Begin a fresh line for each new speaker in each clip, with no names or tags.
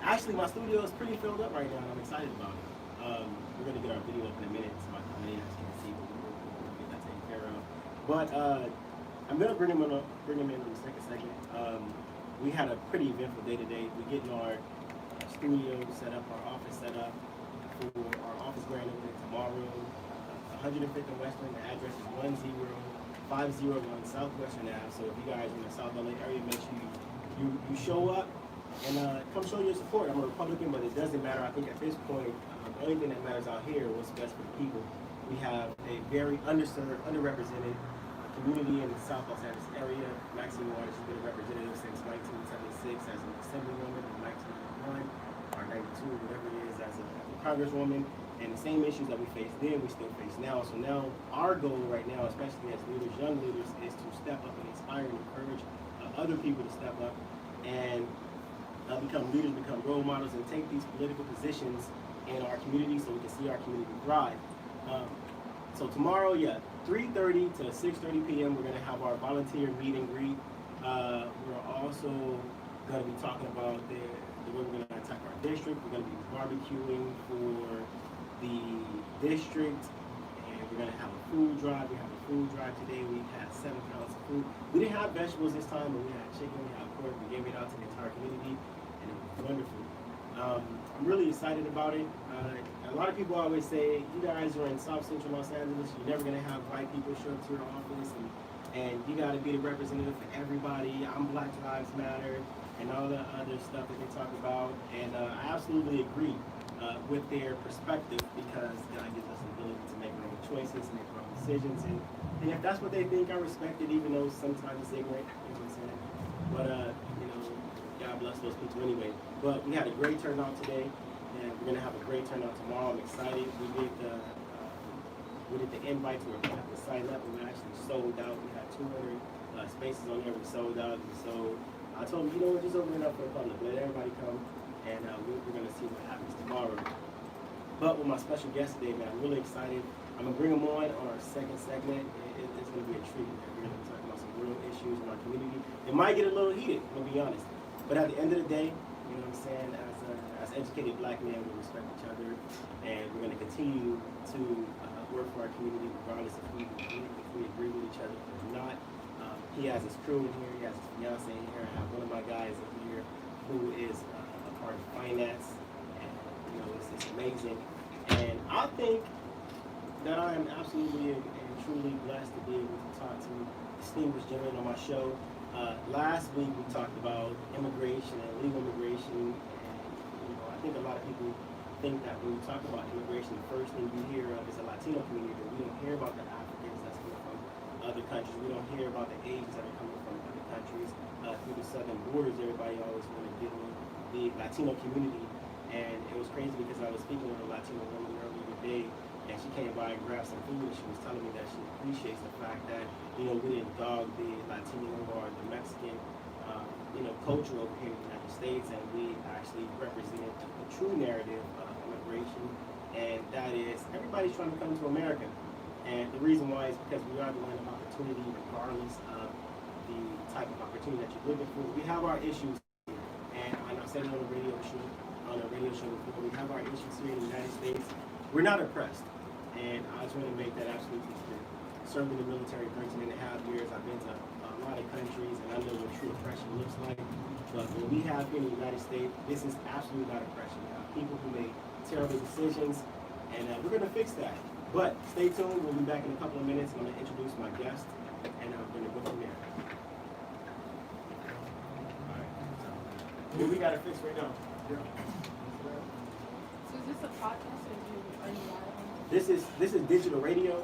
Actually, my studio is pretty filled up right now, and I'm excited about it. We're going to get our video up in a minute, so I can see, but we'll get that taken care of. But I'm going to bring him in on the second segment. We had a pretty eventful day today. We're getting our studio set up, our office set up for our office grand opening tomorrow. 105th and Western. The address is 10501 Southwestern Ave. So if you guys are in the South LA area, make sure you show up and come show your support. I'm a Republican, but it doesn't matter. I think at this point, the only thing that matters out here is what's best for the people. We have a very underserved, underrepresented community in the South Los Angeles area. Maxine Waters has been a representative since 1976 as an assemblywoman, in 1991 or 92, whatever it is, as a congresswoman. And the same issues that we faced then, we still face now. So now our goal right now, especially as leaders, young leaders, is to step up and inspire and encourage other people to step up and become leaders, become role models, and take these political positions in our community so we can see our community thrive. So tomorrow, 3:30 to 6:30 p.m. we're going to have our volunteer meet and greet. We're also going to be talking about the way we're going to attack our district. We're going to be barbecuing for the district, and we're going to have a food drive. We have a food drive today. We had 7 pounds of food. We didn't have vegetables this time, but we had chicken, we had pork. We gave it out to the entire community, and it was wonderful. I'm really excited about it. A lot of people always say, you guys are in South Central Los Angeles, you're never going to have white people show up to your office, and you got to be the representative for everybody. I'm Black Lives Matter, and all the other stuff that they talk about. And I absolutely agree with their perspective, because God gives us the ability to make our own choices, make our own decisions. And if that's what they think, I respect it, even though sometimes it's ignorant. You know what I'm saying? But, God bless those people anyway. But we had a great turnout today, and we're gonna have a great turnout tomorrow. I'm excited. We did the invite to where people have to sign up, and we actually sold out. We had 200 spaces on there. We sold out, and so I told them, you know what, just open it up for the public. Let everybody come, and we're gonna see what happens tomorrow. But with my special guest today, man, I'm really excited. I'm gonna bring them on our second segment. It's gonna be a treat. We're gonna be talking about some real issues in our community. It might get a little heated, I'm gonna be honest. But at the end of the day, you know what I'm saying, as educated Black men, we respect each other, and we're going to continue to work for our community regardless if we agree with each other or not. He has his crew in here, he has his fiance in here. I have one of my guys in here who is a part of finance, and you know, it's amazing. And I think that I am absolutely and truly blessed to be able to talk to distinguished gentlemen on my show. Last week we talked about immigration and illegal immigration, and you know, I think a lot of people think that when we talk about immigration, the first thing we hear of is a Latino community, but we don't hear about the Africans that's coming from other countries. We don't hear about the Asians that are coming from other countries. Through the southern borders, everybody always want to get on the Latino community, and it was crazy because I was speaking with a Latino woman earlier today, and she came by and grabbed some food, and she was telling me that she appreciates the fact that, you know, we didn't dog the Latino or the Mexican, you know, culture over here in the United States, and we actually represented the true narrative of immigration, and that is everybody's trying to come to America. And the reason why is because we are the land of opportunity, regardless of the type of opportunity that you're looking for. We have our issues here, and I've said it on a radio show before, we have our issues here in the United States. We're not oppressed. And I just want to make that absolutely clear. Serving in the military 13.5 years, I've been to a lot of countries, and I know what true oppression looks like. But what we have here in the United States, this is absolutely not oppression. We have people who make terrible decisions, and we're going to fix that. But stay tuned. We'll be back in a couple of minutes. I'm going to introduce my guest, and I'm going to go from there. All right. So, we got to fix right now. Yeah.
So is this a podcast, or are you live?
This is digital radio.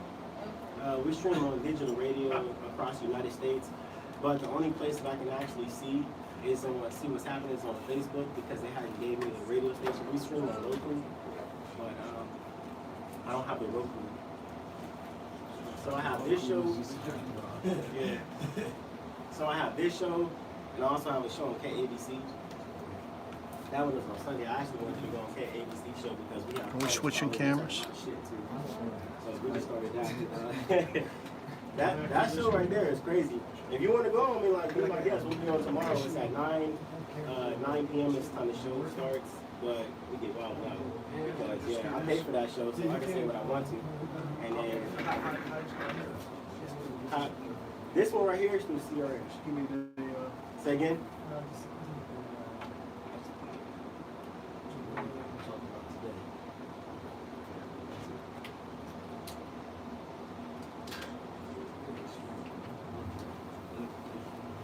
We stream on digital radio across the United States, but the only place that I can actually see what's happening is on Facebook, because they haven't gave me the radio station. We stream on Roku, but I don't have the Roku. So I have this show. Yeah. So I have this show, and I also have a show on KABC. That one was on Sunday. I actually wanted to go on KABC show because we have.
Are we switching cameras?
Shit too. So we just started that. That show right there is crazy. If you want to go, I mean, like, be like, yes, we'll be on tomorrow. It's at 9 p.m. It's time the show starts, but we get wild out because yeah, I pay for that show, so I can say what I want to. And then this one right here is through CRH. Say again.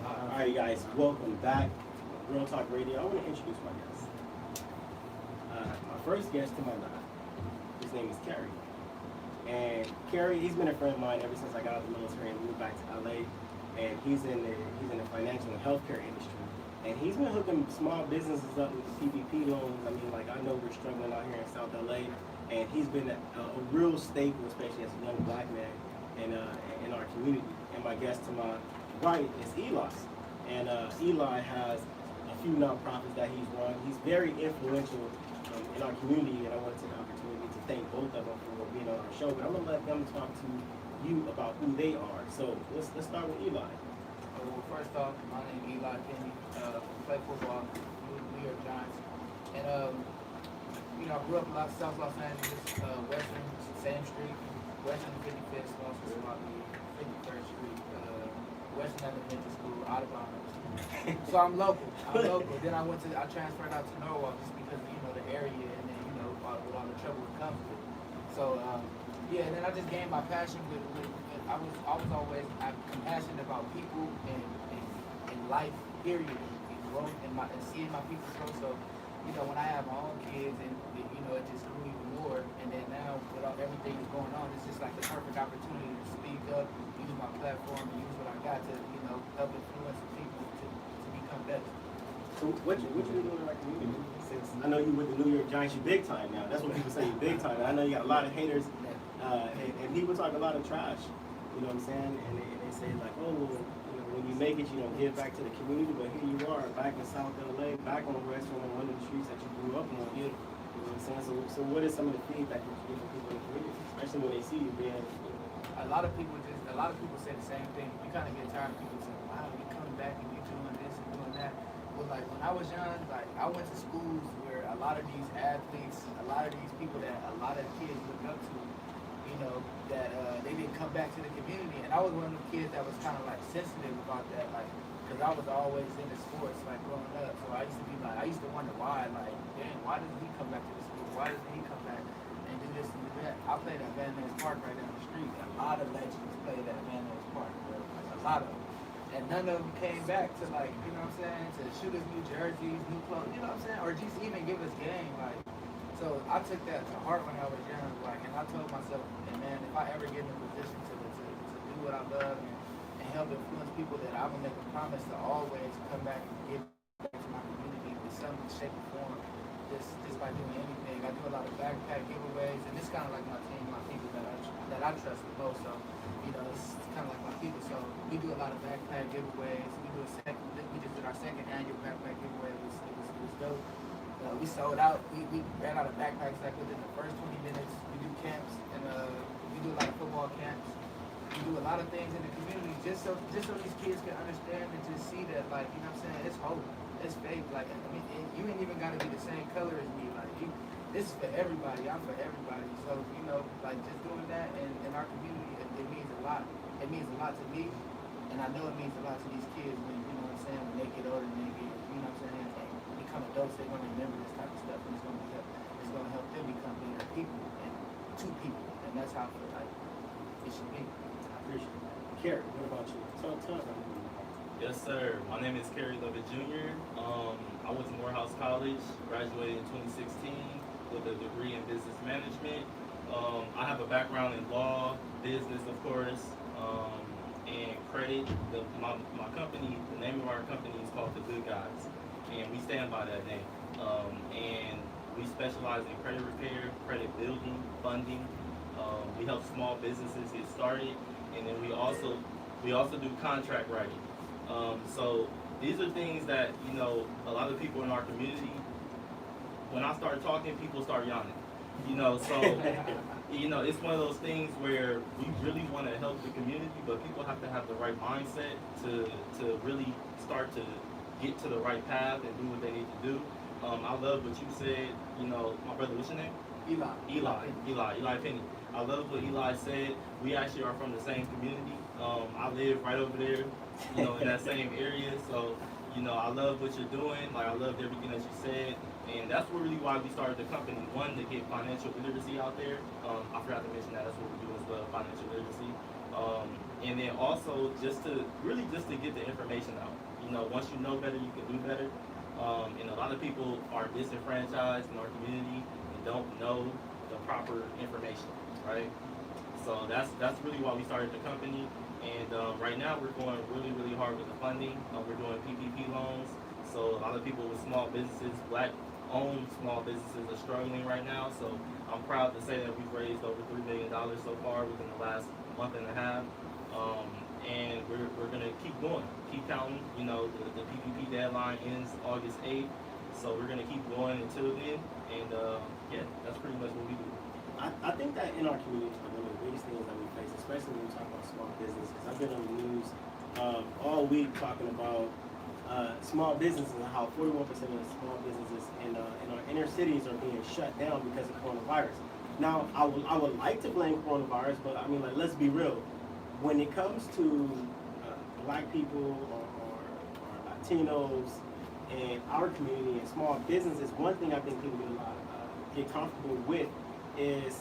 Alright, guys, welcome back. Real Talk Radio. I want to introduce my guest. My first guest to my left, his name is Kerry. And Kerry, he's been a friend of mine ever since I got out of the military and moved back to LA. And he's in the financial and healthcare industry. And he's been hooking small businesses up with the PPP loans. I mean, like, I know we're struggling out here in South LA. And he's been a real staple, especially as a young black man in our community. And my guest to my right is Eli. And Eli has a few nonprofits that he's run. He's very influential in our community, and I want to take the opportunity to thank both of them for being on our show. But I'm going to let them talk to you about who they are. So let's start with Eli.
Well, first off, my name is Eli Kenny. Play football, New York Giants. And, you know, I grew up in South Los Angeles, Western, Same Street, Western 55th, also about 53rd Street, Western Elementary School, Audubon. So I'm local. Then I transferred out to Norwalk just because, you know, the area and then, you know, with all the trouble that comes with it. So, yeah, and then I just gained my passion with I was always compassionate about people and life, period, and growth and seeing my people grow. So, you know, when I have my own kids and, you know, it just grew even more. And then now with everything that's going on, it's just like the perfect opportunity to speak up, use my platform, and use what I got to, you know, help influence people to become better.
So what you doing in our community? Since I know you with the New York Giants, you big time now. That's what people say, you big time. And I know you got a lot of haters, and people talk a lot of trash. You know what I'm saying? And they say like, oh, well, you know, when you make it, you don't give back to the community. But here you are, back in South LA, back on Western, on one of the streets that you grew up on. You know what I'm saying? So what is some of the feedback that you get from people in the community, especially when they see you being?
A lot of people say the same thing. You kind of get tired of people saying, wow, you coming back and you doing this and doing that. But like when I was young, like I went to schools where a lot of these athletes, a lot of these people that a lot of kids look up to, you know, that they didn't come back to the community. And I was one of the kids that was kind of like sensitive about that, like, because I was always into sports, like growing up. So I used to wonder why, like, dang, why doesn't he come back to the school? Why doesn't he come back and do this and do that? I played at Van Ness Park right down the street. A lot of legends played at Van Ness Park, bro. Like a lot of them. And none of them came back to, like, you know what I'm saying, to shoot us new jerseys, new clothes, you know what I'm saying, or just even give us game, like. So I took that to heart when I was young, like, and I told myself, and man, if I ever get in a position to do what I love and help influence people, that I will make a promise to always come back and give back to my community in some shape or form, just by doing anything. I do a lot of backpack giveaways, and it's kind of like my team, my people that I trust the most. So, you know, it's kind of like my people. So we do a lot of backpack giveaways. We just did our second annual backpack giveaway. It was dope. We sold out. We ran out of backpacks like within the first 20 minutes. We do camps and we do a lot of football camps. We do a lot of things in the community just so these kids can understand and just see that, like, you know what I'm saying, it's hope. It's faith. Like, I mean, you ain't even got to be the same color as me. Like, this is for everybody. I'm for everybody. So, you know, like, just doing that in our community, it means a lot. It means a lot to me, and I know it means a lot to these kids when, you know what I'm saying, when they get older and they get, you know what I'm saying, and become adults, they're going to remember this type of stuff, and it's going to help them become better people and to people, and that's how I feel like it should be.
I appreciate it. Kerry, what about you? Tell about you.
Yes, sir. My name is Kerry Lovett Jr. I went to Morehouse College, graduated in 2016 with a degree in business management. I have a background in law, business, of course, and credit. My company, the name of our company is called The Good Guys, and we stand by that name. And we specialize in credit repair, credit building, funding. We help small businesses get started, and then we also do contract writing. So these are things that, you know, a lot of people in our community, when I start talking, people start yawning. You know, so you know, it's one of those things where we really want to help the community, but people have to have the right mindset to really start to get to the right path and do what they need to do. I love what you said. You know, my brother, what's your name? Eli Penny. I love what Eli said. We actually are from the same community. I live right over there, you know, in that same area. So, you know, I love what you're doing. Like, I loved everything that you said. And that's really why we started the company. One, to get financial literacy out there. I forgot to mention that. That's what we do as well, financial literacy. And then also just to get the information out. You know, once you know better, you can do better. And a lot of people are disenfranchised in our community and don't know the proper information, right? So that's really why we started the company. And right now we're going really, really hard with the funding. We're doing PPP loans. So a lot of people with small businesses, black-owned small businesses, are struggling right now. So I'm proud to say that we've raised over $3 million so far within the last month and a half. And we're going to keep going, keep counting. You know, the PPP deadline ends August 8th. So we're going to keep going until then. And yeah, that's pretty much what we do.
I think that in our community, one of the biggest things that we face, especially when we talk about small business, because I've been on the news all week talking about small businesses and how 41% of the small businesses in our inner cities are being shut down because of coronavirus. Now, I would like to blame coronavirus, but I mean, like, let's be real. When it comes to black people or Latinos and our community and small businesses, one thing I think people get comfortable with is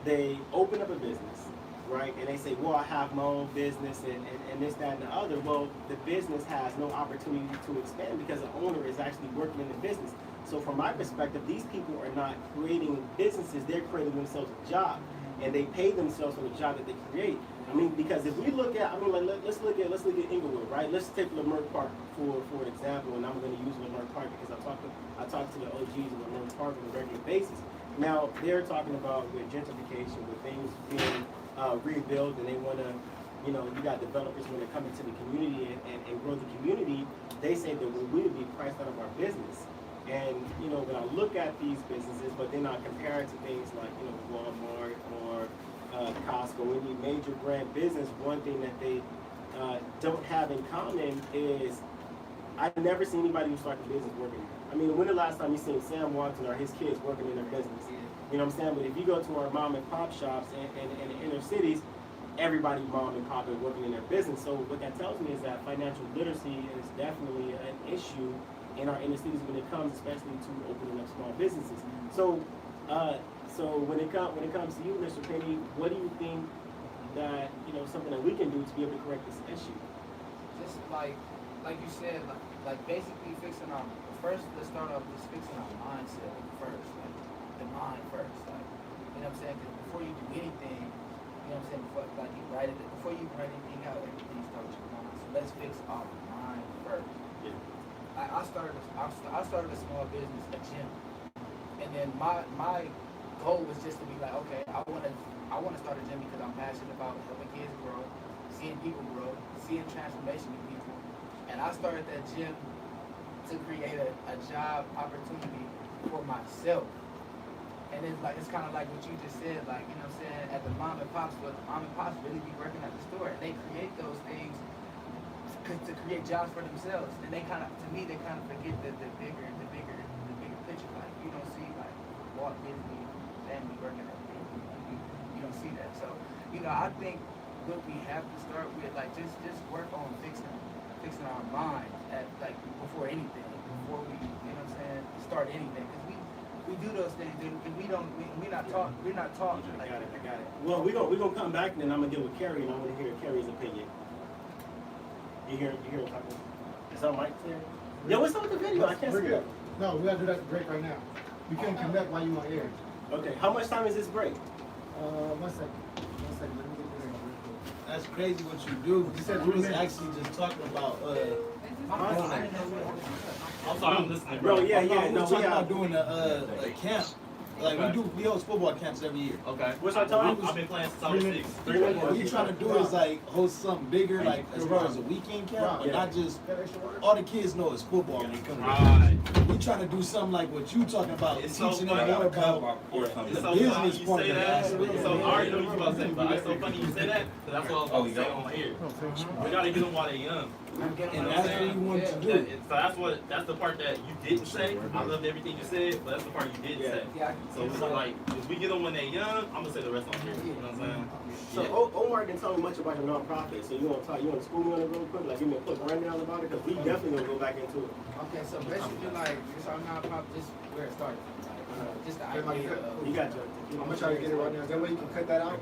they open up a business, right? And they say, well, I have my own business and this, that, and the other. Well, the business has no opportunity to expand because the owner is actually working in the business. So from my perspective, these people are not creating businesses, they're creating themselves a job. And they pay themselves for the job that they create. I mean, because if we look at, I mean, like, let's look at Inglewood, right? Let's take Leimert Park for an example, and I'm going to use Leimert Park because I talk to the OGs of Leimert Park on a regular basis. Now they're talking about with gentrification, with things being rebuilt, and they want to, you know, you got developers when they come into the community and grow the community. They say that we would be priced out of our business. And, you know, when I look at these businesses, but then I compare it to things like, you know, Walmart or Costco, any major brand business, one thing that they don't have in common is I've never seen anybody who started a business working there. I mean, when the last time you seen Sam Watson or his kids working in their business? You know what I'm saying? But if you go to our mom and pop shops in the inner cities, everybody mom and pop is working in their business. So what that tells me is that financial literacy is definitely an issue in our inner cities when it comes, especially to opening up small businesses. So, when it comes to you, Mr. Penny, what do you think that, you know, something that we can do to be able to correct this issue?
Just like you said, like basically fixing our first. Let's start off just fixing our mindset first, like the mind first. Like, you know what I'm saying? Because before you do anything, you know what I'm saying? Before you write anything out, everything starts with your mind. So let's fix our mind first.
Yeah.
I started a small business, a gym, and then my goal was just to be like, okay, I want to start a gym because I'm passionate about helping kids grow, seeing people grow, seeing transformation in people, and I started that gym to create a job opportunity for myself. And it's kind of like what you just said, like, you know what I'm saying, at the mom and pops, but the mom and pops really be working at the store, and they create those things to create jobs for themselves, and they kind of forget the bigger picture. Like, you don't see like Walt Disney family working at things. You don't see that. So, you know, I think what we have to start with, like, just work on fixing our mind at, like, before anything, before we, you know what I'm saying, start anything, because we do those things, and we're not taught.
I got it. Well, we're gonna come back, and then I'm gonna deal with Carrie, and I want to hear Carrie's opinion. You hear it talking? Is that mic clear? Yo, what's up with the video? I can't see it.
No, we gotta do that break right now. You can't connect while you on air.
Okay, how much time is this break?
1 second. Let me get this real quick.
That's crazy what you do. You said we was actually just talking about
I'm sorry, I'm listening,
Bro,
bro.
yeah,
we
no,
were talking
we
about doing a camp. Like we host football camps every year.
Okay.
What's our time?
I've been playing since I was 6.
What we trying to do is like host something bigger, like as far as a weekend camp, but not just all the kids know is football when they come.
Right.
We trying to do something like what you talking about,
It's so
teaching
funny.
them more about
It's
the
so funny
business
you
part
say
of the
that.
basketball.
So I already know what you're about to say, but it's so funny you say that because that's what I was about to say on here. We gotta get them while they're young.
And that's what we want to do.
So that's the part that you didn't say. I loved everything you said, but that's the part you didn't say. So it's like if we get them when they're young, I'm gonna say the rest on here. You know what I'm saying?
So Omar didn't tell me much about your nonprofit. So you want to school me on it real quick? Like give me a quick rundown about it, because we definitely gonna go back into it.
Okay, so basically, like, it's our nonprofit, just where it started. Just the idea of,
You got your.
I'm gonna try to get it right now. That way you can cut that out.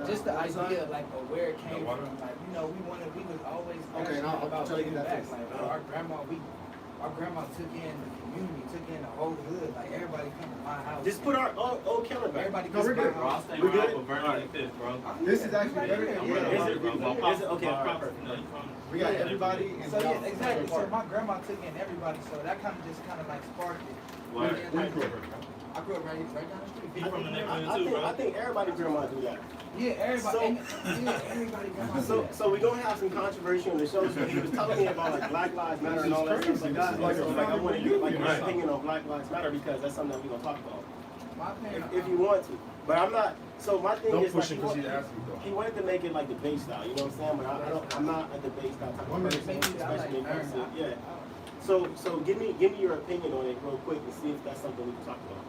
just the idea of, like, of where it came from. Like, you know, we was always
Okay,
passionate
now I'll
about
try to
giving
get that
back.
fixed.
Like, our grandma took in the community, took in the whole hood. Like, everybody come to my house.
Just put our old counter back.
Everybody
No,
come
we're
to my
good.
house.
Stay
We
around
good?
for Vernon and Fifth, bro.
This is actually
Right
better.
here,
I'm
yeah.
running
Is
around
it-
here, bro.
is it- okay,
My
alright,
pops,
perfect.
you know, you from-
We got
Yeah.
everybody and
So yeah, exactly. So my grandma took in everybody, so that kind of just kind of like sparked it.
Where?
And then, like, I grew up right down the street.
He from the neighborhood
I
too,
think
bro.
I think everybody grandma do that.
Yeah, everybody.
So-
Everybody grandma.
So we're gonna have some controversy on the show. So he was telling me about like Black Lives Matter and all that stuff like that.
This is
So like I want to get like your
Right.
opinion on Black Lives Matter, because that's something that we're gonna talk about
My parents.
if you want to. But I'm not. So my thing
Don't
is like
push it because he's asking though.
he wanted to make it like debate style. You know what I'm saying? But I'm not a debate style type of person, especially when it comes to So give me your opinion on it real quick and see if that's something we can talk about.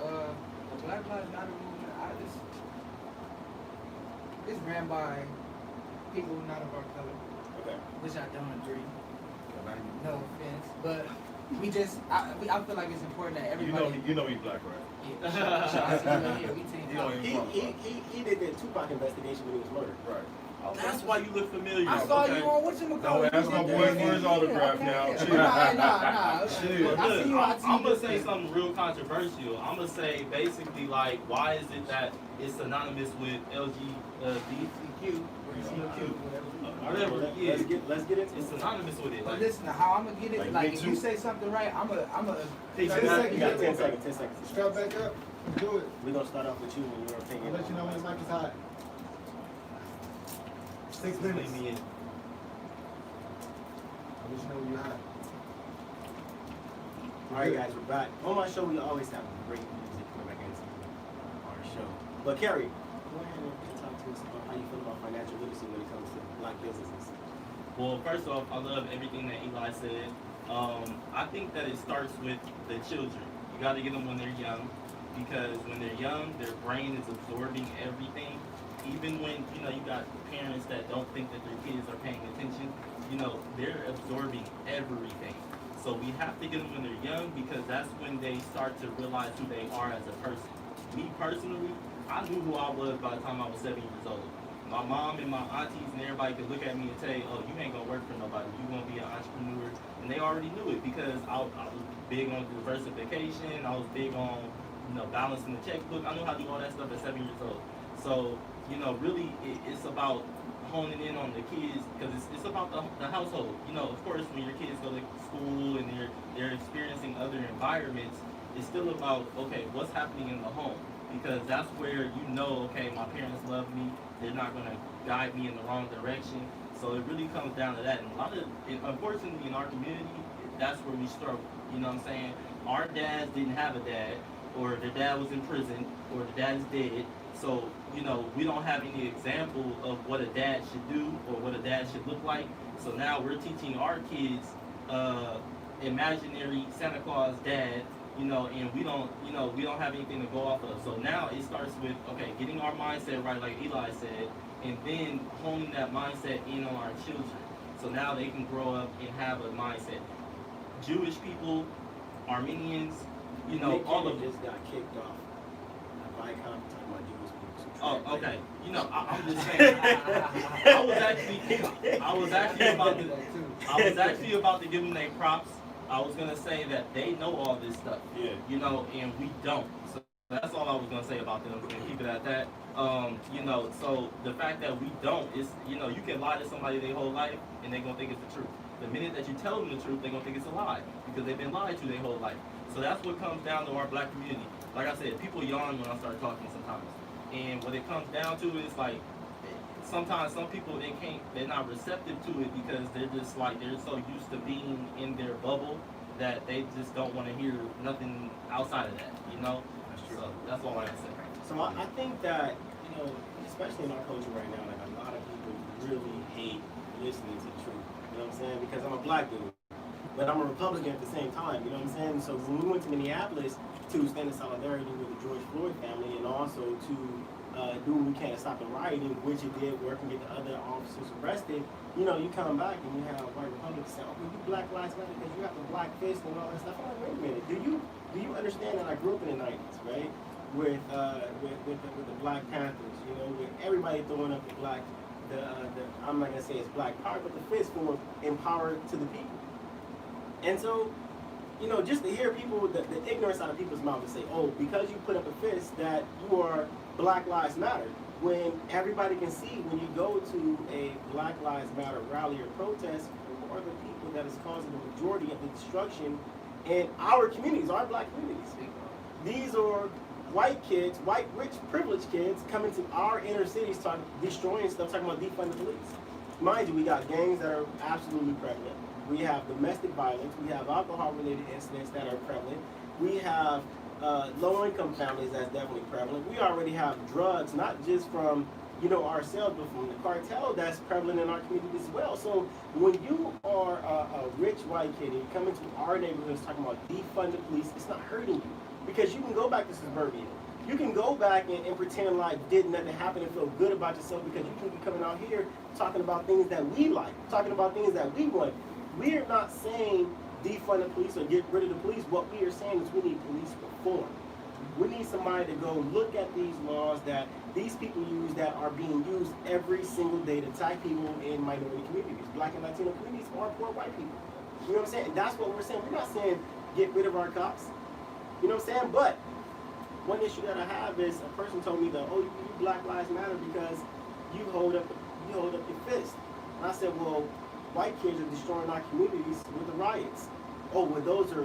The Black Lives Matter movement, it's ran by people not of our color,
Okay.
which I don't agree. No offense, but I feel like it's important that everybody.
You know he's black, right?
Yeah, sure, I see you right here. We team
You know
talk.
He did the Tupac investigation when he was murdered.
Right.
That's why you look familiar.
I saw
okay?
you on whatchamacallit.
Don't ask my boy for his autograph now. Chill.
Nah.
Chill.
I see you on
I'm gonna
TV.
say something real controversial. I'm gonna say basically like, why is it that it's synonymous with LGBTQ, whatever? Yeah,
Let's get into
it's synonymous with it.
But
Like,
listen, how I'm gonna get it,
Like,
like
me
if
too.
you say something right, I'm a
You
Ten seconds.
got 10 seconds. 10 seconds.
Strap back up. Do it.
We're gonna start off with you and your
I'll
opinion.
let you know when the mic is hot. 6
leave
minutes.
me in.
I'll let you know when you're hot.
All right, guys, we're back. On my show, we always have great music coming back into our show. But Carrie, go ahead and talk to us about how you feel about financial literacy when it comes to black businesses.
Well, first off, I love everything that Eli said. I think that it starts with the children. You got to get them when they're young, because when they're young, their brain is absorbing everything. Even when, you know, you got parents that don't think that their kids are paying attention, you know, they're absorbing everything. So we have to get them when they're young, because that's when they start to realize who they are as a person. Me personally, I knew who I was by the time I was 7 years old. My mom and my aunties and everybody could look at me and say, oh, you ain't gonna work for nobody, you gonna be an entrepreneur. And they already knew it, because I was big on diversification, I was big on, you know, balancing the checkbook. I knew how to do all that stuff at 7 years old. So, you know, really it's about honing in on the kids, because it's about the household. You know, of course, when your kids go to school and they're experiencing other environments, it's still about, okay, what's happening in the home? Because that's where you know, okay, my parents love me, they're not going to guide me in the wrong direction. So it really comes down to that. And unfortunately, in our community, that's where we struggle. You know what I'm saying? Our dads didn't have a dad, or their dad was in prison, or the dad is dead. So, you know, we don't have any example of what a dad should do or what a dad should look like. So now we're teaching our kids imaginary Santa Claus dad, you know, and we don't have anything to go off of. So now it starts with, okay, getting our mindset right, like Eli said, and then honing that mindset in on our children. So now they can grow up and have a mindset. Jewish people, Armenians, you know,
Nick
all
Cannon
of them.
just got kicked off. Viacom talking about Jewish people.
Oh, okay. You know, I'm just saying. I was actually about to give them their props. I was gonna say that they know all this stuff.
Yeah.
You know, and we don't. So that's all I was gonna say about them. And keep it at that. You know, so the fact that we don't is, you know, you can lie to somebody their whole life and they're gonna think it's the truth. The minute that you tell them the truth, they're gonna think it's a lie, because they've been lied to their whole life. So that's what comes down to our black community. Like I said, people yawn when I start talking sometimes. And what it comes down to is like, sometimes some people, they're not receptive to it because they're just like, they're so used to being in their bubble that they just don't want to hear nothing outside of that, you know?
That's true.
So that's all I can say.
So I think that, you know, especially in our culture right now, like a lot of people really hate listening to the truth. You know what I'm saying? Because I'm a black dude, but I'm a Republican at the same time. You know what I'm saying? So when we went to Minneapolis to stand in solidarity with the George Floyd family and also to do what we can to stop the rioting, which it did work and get the other officers arrested, you know, you come back and you have white Republicans say, oh, well, you Black Lives Matter because you have the black fist and all that stuff. I'm like, wait a minute, do you understand that I grew up in the 90s, right? With the Black Panthers, you know, with everybody throwing up I'm not gonna say it's black power, but the fist for empower to the people. And so, you know, just to hear people, the ignorance out of people's mouths to say, oh, because you put up a fist that you are Black Lives Matter, when everybody can see when you go to a Black Lives Matter rally or protest, who are the people that is causing the majority of the destruction in our communities, our black communities? These are white kids, white, rich, privileged kids coming to our inner cities, destroying stuff, talking about defund the police. Mind you, we got gangs that are absolutely prevalent. We have domestic violence. We have alcohol-related incidents that are prevalent. We have low-income families that's definitely prevalent. We already have drugs, not just from, you know, ourselves, but from the cartel that's prevalent in our community as well. So when you are a rich white kid and you come into our neighborhoods talking about defund the police, it's not hurting you. Because you can go back to suburbia. You can go back and pretend like did nothing happen and feel good about yourself because you can be coming out here talking about things that we like, talking about things that we want. We are not saying defund the police or get rid of the police. What we are saying is we need police reform. We need somebody to go look at these laws that these people use that are being used every single day to attack people in minority communities, black and Latino communities, or poor white people. You know what I'm saying? And that's what we're saying. We're not saying get rid of our cops. You know what I'm saying? But one issue that I have is a person told me that, oh, you Black Lives Matter because you hold up your fist. And I said, well, white kids are destroying our communities with the riots. Oh, well, those are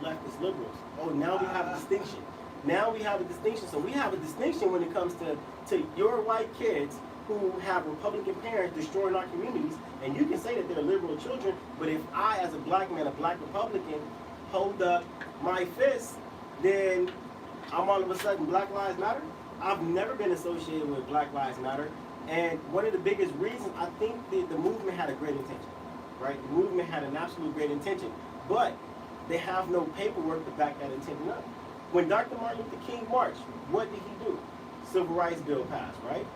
leftist liberals. Oh, now we have a distinction. Now we have a distinction. So we have a distinction when it comes to your white kids who have Republican parents destroying our communities. And you can say that they're liberal children, but if I, as a black man, a black Republican, hold up my fist, then I'm all of a sudden Black Lives Matter. I've never been associated with Black Lives Matter. And one of the biggest reasons, I think the movement had a great intention, right? The movement had an absolute great intention, but they have no paperwork to back that intention up. When Dr. Martin Luther King marched, what did he do? Civil rights bill passed, right?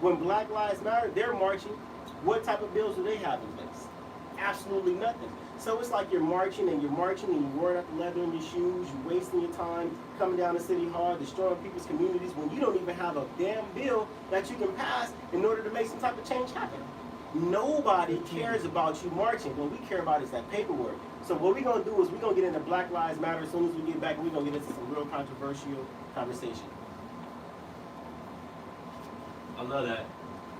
When Black Lives Matter, they're marching, what type of bills do they have in place? Absolutely nothing. So it's like you're marching and you're wearing out the leather in your shoes, you're wasting your time coming down to City Hall, destroying people's communities when you don't even have a damn bill that you can pass in order to make some type of change happen. Nobody cares about you marching. What we care about is that paperwork. So what we're going to do is we're going to get into Black Lives Matter as soon as we get back, and we're going to get into some real controversial conversation.
I love that.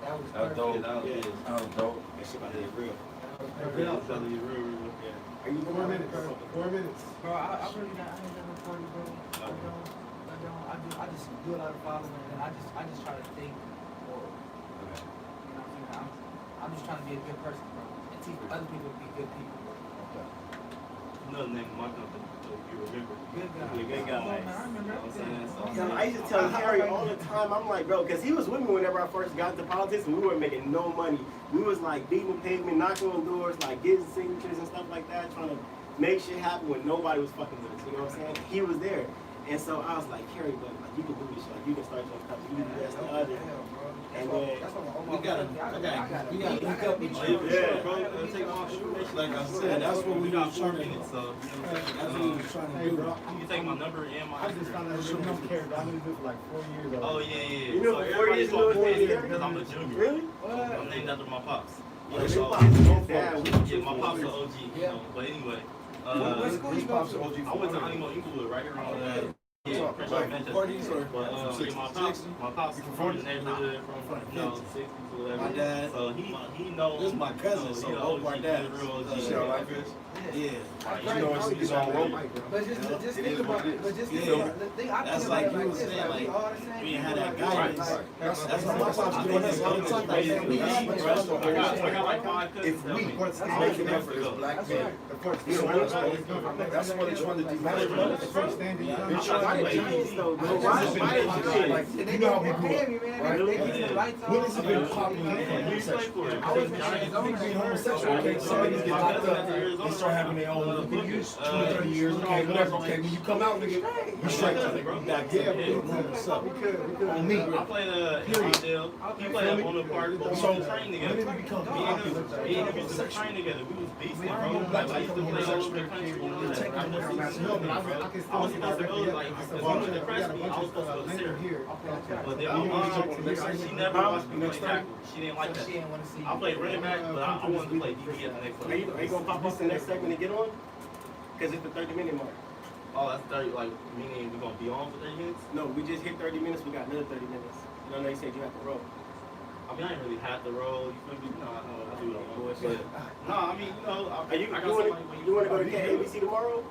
That was
That was dope.
Yeah, that was good.
That was dope.
That shit about to get real.
I'm telling you, real.
Yeah. Are you
4 minutes. 4 minutes.
Bro, I really not, I ain't never recorded, bro. I just do a lot of following, and I just try to think, or, you know what I'm saying? I'm just trying to be a good person, bro, and teach other people to be good people.
Another name of my company, so you remember.
Good guy.
You're a good guy.
Oh, man, I remember
You know what I'm saying?
everything.
So-
Yeah, I used to tell Harry all the time, I'm like, bro, because he was with me whenever I first got into politics and we weren't making no money. We was like beating the pavement, knocking on doors, like getting signatures and stuff like that, trying to make shit happen when nobody was fucking with us, you know what I'm saying? He was there. And so I was like, Harry, but like, you can do this shit, like, you can start your company, you can do this, the other. And then,
We gotta link up with you.
Yeah.
Bro, take my information.
Like I said, that's what we was trying to do.
So,
That's what we was trying to
Hey,
do.
bro.
you can take my number and my
I just found out
What's
you
your
don't
number?
care. I've been doing it for like 4 years already.
Oh, yeah.
You know,
So
4 years
everybody's
you know
gonna
his
pay
name,
it because I'm a junior.
really?
I'm named after my pops.
Yeah,
So,
your pops is your dad.
yeah, my pops are OG, you know. But anyway,
What school you go to?
I went to Honeymoon Inglewood right here on
Yeah.
yeah,
Like
Manchester.
40s or
But
from
my
60s?
pops from the neighborhood from
From
you know,
50s.
60s or whatever.
My dad.
So he knows.
This is my cousin, so both our dads.
You see how life is?
Yeah.
You know it's all rope.
But just think about it. But just think
Yeah.
about it. I
That's
think
like
about
you
it
was
this,
saying,
we
like,
all the same.
we ain't had that
people.
guidance. That's why my pops doing this all the time. Like, man, we had much
I got like 5 cousins.
If we make an effort as black men, that's what they're trying to do. They're trying to
Jeez, though, bro.
They don't pay me, man. They keep the lights on.
When has it been popular for homosexual?
I was in Arizona.
Being homosexual, okay, somebody's getting locked up, they start having their own 20, 30 years, okay, whatever, okay, when you come out, nigga, you straight to the back there, what's up? On me.
I played Eugene Deal. He played up on the park, but we used to train
When did
together.
it become
Me
popular?
and him used to train together. We was beasting, bro. Like, I used to play all over the country. You know, like, I was supposed to go, like, because he went to freshman, I was supposed to go to Syria. But then my mom, she never watched me play tackle. She didn't like
So she
that.
ain't want to see
I played running back, but I wanted to play DB at the next
Are you
level.
gonna pop off the next segment and get on? Because it's the 30-minute mark.
Oh, that's 30, like, meaning we're going to be on for 30 minutes?
No, we just hit 30 minutes. We got another 30 minutes. You know, they said you have to roll.
I mean, I ain't really have to roll. You feel me? No, I do what I want. But, no, I mean, you know,
Are you,
I got
you want
somebody
to go to KABC tomorrow?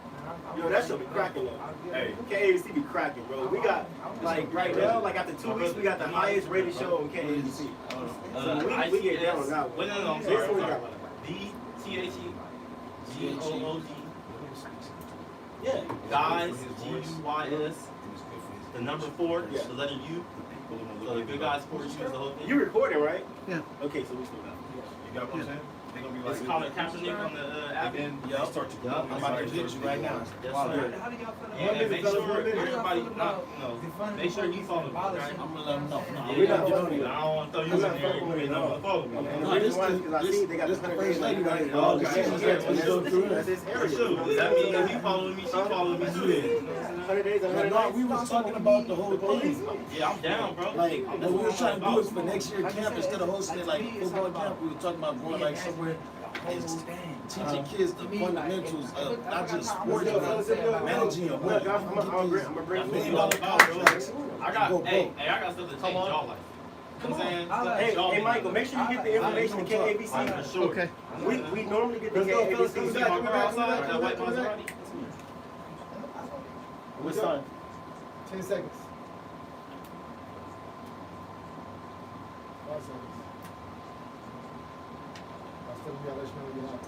Yo, that should be cracking though.
Hey,
KABC be cracking, bro. We got, like, right now, like after 2 weeks, we got the highest rated show on KABC. So we get down on that one.
Wait, no, I'm
This
sorry.
one
I'm
got
sorry. DTHEGOOG.
Yeah.
Guys, GUYS. The number 4,
Yeah.
the letter U. So the good guys 4 choose the whole thing.
You recording, right?
Yeah.
Okay, so we still got.
you got what I'm saying? They gonna be
It's
like,
Colin Kaepernick on the app.
and then they
Yup.
start to
I'm about to get you right now.
Yes,
Wow.
sir.
How do y'all feel
Yeah, and make sure everybody,
about
make sure you follow me, okay?
I'm gonna let them know.
Yeah,
We're not
I
doing it.
don't want to throw you
I'm
in
not
there.
fucking with it,
You
no.
know, follow me.
And the
No,
reason
this
why is
is-
because I
this-
see they got
this
the
the
100
first
days
lady
like,
right
all
now.
the
This
shit
is
that's
what go through.
That's his area.
Shoot, that means if you follow me, she follow me too then.
100 days, 100
No, we was talking about the whole thing.
Yeah, I'm down, bro.
Like,
I'm
what we were trying to do is for next year
Like I
camp,
said,
instead of hosting it like
to me, it's
football
about
camp, we were talking about going like somewhere and teaching kids the fundamentals of not just sports, but managing your money.
I'm gonna bring
$1
you
million
on.
contracts.
I got,
Go
hey,
broke.
I got stuff to change y'all life. You know what I'm saying?
Hey, Michael, make sure you get the information to
For
KABC.
sure.
Okay.
We normally get the
You see
KABC.
my car outside, that white Maserati?
What's time?
10 seconds. 5 seconds. I'll still be, I'll let you know when you're out.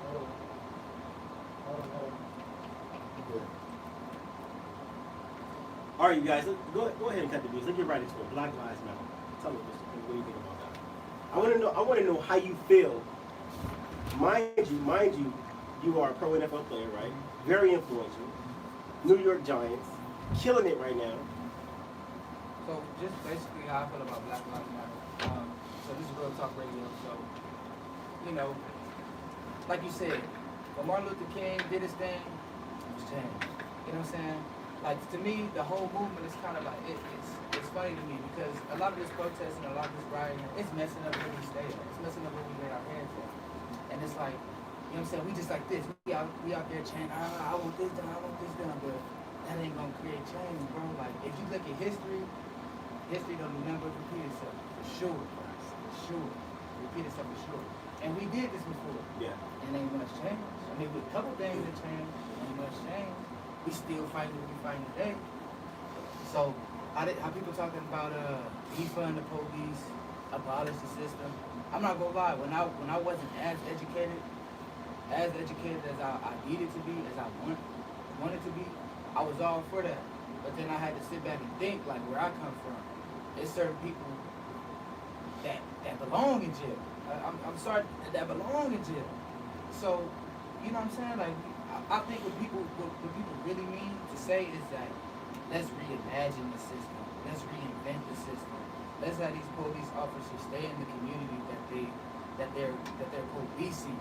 Hold on. Good.
All right, you guys, go ahead and cut the news. Let's get right into it. Black Lives Matter. Tell me, what do you think about that? I want to know how you feel. Mind you, you are a pro NFL player, right? Very influential. New York Giants, killing it right now.
So just basically how I feel about Black Lives Matter. So this is Real Talk Radio. So, you know, like you said, when Martin Luther King did his thing, it was changed. You know what I'm saying? Like to me, the whole movement is kind of like it's funny to me because a lot of this protesting, a lot of this rioting, it's messing up where we stay at. It's messing up where we lay our heads at. And it's like, you know what I'm saying? We just like this. We out there chanting, I want this done, I want this done, but that ain't gonna create change, bro. Like if you look at history don't do nothing but repeat itself. For sure. For sure. Repeat itself for sure. And we did this before.
Yeah.
And ain't much change. I mean, with a couple things that changed, ain't much change. We still fighting what we fighting today. So, how people talking about defund the police, abolish the system. I'm not gonna lie, when I wasn't as educated as I needed to be, as I wanted to be, I was all for that. But then I had to sit back and think like where I come from. There's certain people that belong in jail. I'm sorry, that belong in jail. So, you know what I'm saying? Like, I think what people really mean to say is that let's reimagine the system. Let's reinvent the system. Let's have these police officers stay in the community that they're policing.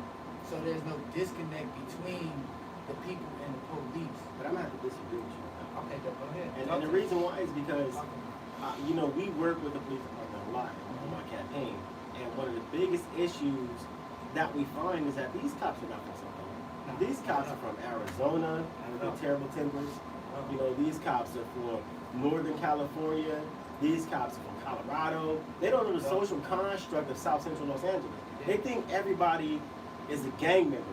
So there's no disconnect between the people and the police.
But I'm gonna have to disagree with you.
Okay, go ahead.
And the reason why is because, you know, we work with the police department a lot on my campaign. And one of the biggest issues that we find is that these cops are not from South Carolina. These cops are from Arizona, with terrible tempers. You know, these cops are from Northern California. These cops are from Colorado. They don't know the social construct of South Central Los Angeles. They think everybody is a gang member,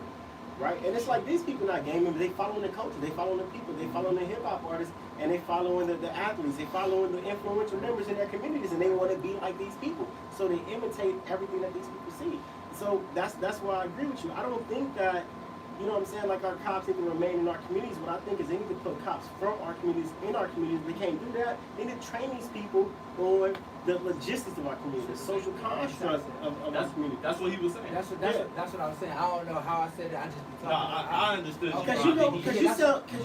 right? And it's like these people not gang members. They following the culture. They following the people. They following the hip hop artists, and they following the athletes. They following the influential members in their communities, and they want to be like these people. So they imitate everything that these people see. So that's why I agree with you. I don't think that, you know what I'm saying, like our cops need to remain in our communities. What I think is they need to put cops from our communities in our communities. They can't do that. They need to train these people on the logistics of our community, the social construct of our community.
That's what he was saying.
That's what I was saying. I don't know how I said it. I just be
No,
talking.
I understood.
Because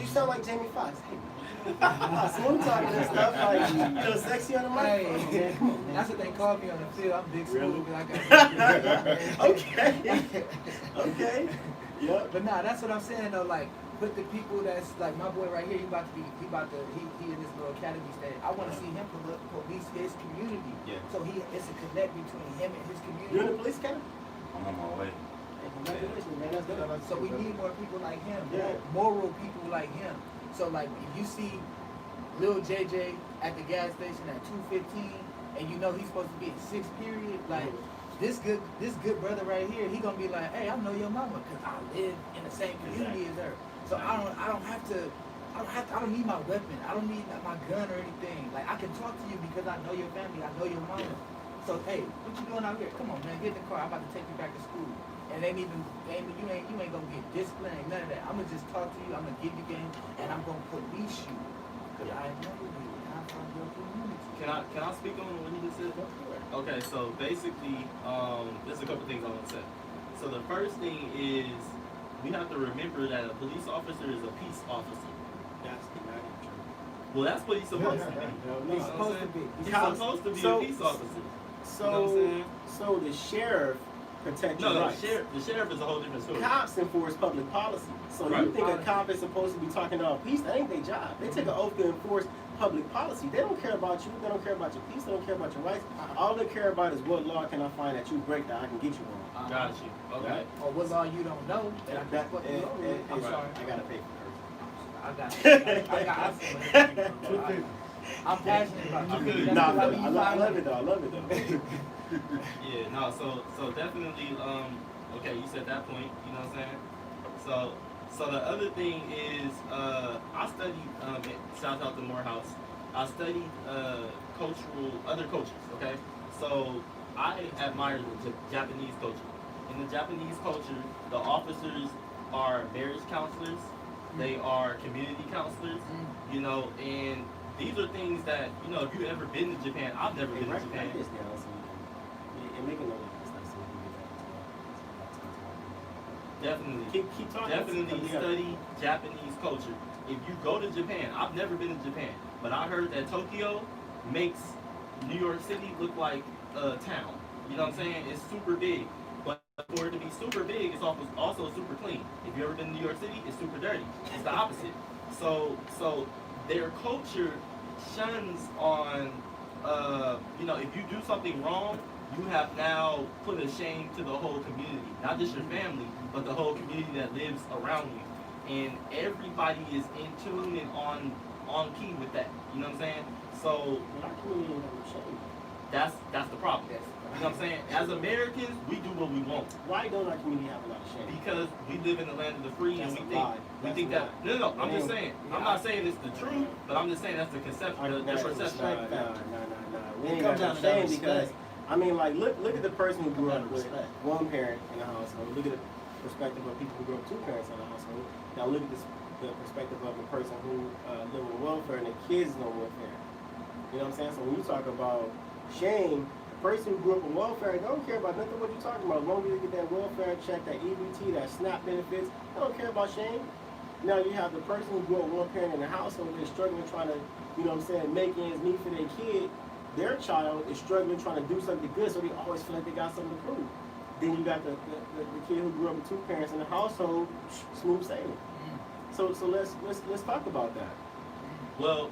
you sound like Jamie Foxx. Hey, so I'm talking and stuff like you know, sexy on the microphone.
Hey, that's what they call me on the field. I'm big
Really?
smooth. I
Okay. Okay. Yeah.
But nah, that's what I'm saying though. Like, put the people that's like my boy right here. He in this little academy stage. I want to see him police his community.
Yeah.
So it's a connect between him and his community.
You in the police academy?
I'm on my way.
Hey, congratulations, man. That's good.
So we need more people like him,
Yeah.
moral people like him. So like if you see Lil JJ at the gas station at 2:15, and you know he's supposed to be at 6 period, like this good brother right here, he gonna be like, hey, I know your mama because I live in the same community as her. So I don't need my weapon. I don't need my gun or anything. Like I can talk to you because I know your family. I know your mama. So hey, what you doing out here? Come on, man, get in the car. I'm about to take you back to school. And you ain't gonna get disciplined, none of that. I'm gonna just talk to you. I'm gonna give you game, and I'm gonna police you because I know you. And I'm from your community.
Can I speak on what he just said? Okay, so basically, there's a couple things I want to say. So the first thing is we have to remember that a police officer is a peace officer.
That's not true.
Well, that's what he's supposed to be.
He's supposed to be.
He's supposed to be a peace officer. You know what I'm saying?
So the sheriff protects your rights.
The sheriff is a whole different story.
Cops enforce public policy. So
Right.
you think a cop is supposed to be talking about peace? That ain't their job. They take an oath to enforce public policy. They don't care about you. They don't care about your peace. They don't care about your rights. All they care about is what law can I find that you break that I can get you on.
Got you. Okay.
Or what law you don't know that I can
That,
put you over. I'm sorry.
I gotta pay for it.
I'm passionate about you.
No, I love it though. I love it though.
Yeah, no, so definitely, okay, you said that point, you know what I'm saying? So the other thing is, I studied, shout out to Morehouse, I studied other cultures, okay? So I admire the Japanese culture. In the Japanese culture, the officers are marriage counselors, they are community counselors, you know, and these are things that, you know, if you've ever been to Japan, I've never been to Japan. Definitely.
Keep talking.
Definitely study Japanese culture. If you go to Japan, I've never been to Japan, but I heard that Tokyo makes New York City look like a town. You know what I'm saying? It's super big. But for it to be super big, it's also super clean. If you've ever been to New York City, it's super dirty. It's the opposite. So their culture shuns on, you know, if you do something wrong, you have now put a shame to the whole community, not just your family, but the whole community that lives around you. And everybody is in tune and on key with that. You know what I'm saying? So that's the problem. You know what I'm saying? As Americans, we do what we want.
Why don't our community have a lot of shame?
Because we live in the land of the free, and
That's
we
a lie.
think
That's
that.
a
No, I'm just saying. I'm not saying it's the truth, but I'm just saying that's the conception. The perception.
No. We ain't
comes
got
down
no
to that
shame because,
respect.
I mean, like, look at the person who grew
Comes
up
down to
with
respect.
one parent in the household. Look at the perspective of people who grew up with two parents in the household. Now look at the perspective of the person who live on welfare and the kids on welfare. You know what I'm saying? So when you talk about shame, the person who grew up on welfare, they don't care about nothing what you're talking about. As long as you get that welfare check, that EBT, that SNAP benefits, they don't care about shame. Now you have the person who grew up with one parent in the household, they're struggling trying to, you know what I'm saying, make ends meet for their kid. Their child is struggling trying to do something good, so they always feel like they got something to prove. Then you got the kid who grew up with two parents in the household, smooth sailing. So let's talk about that.
Well,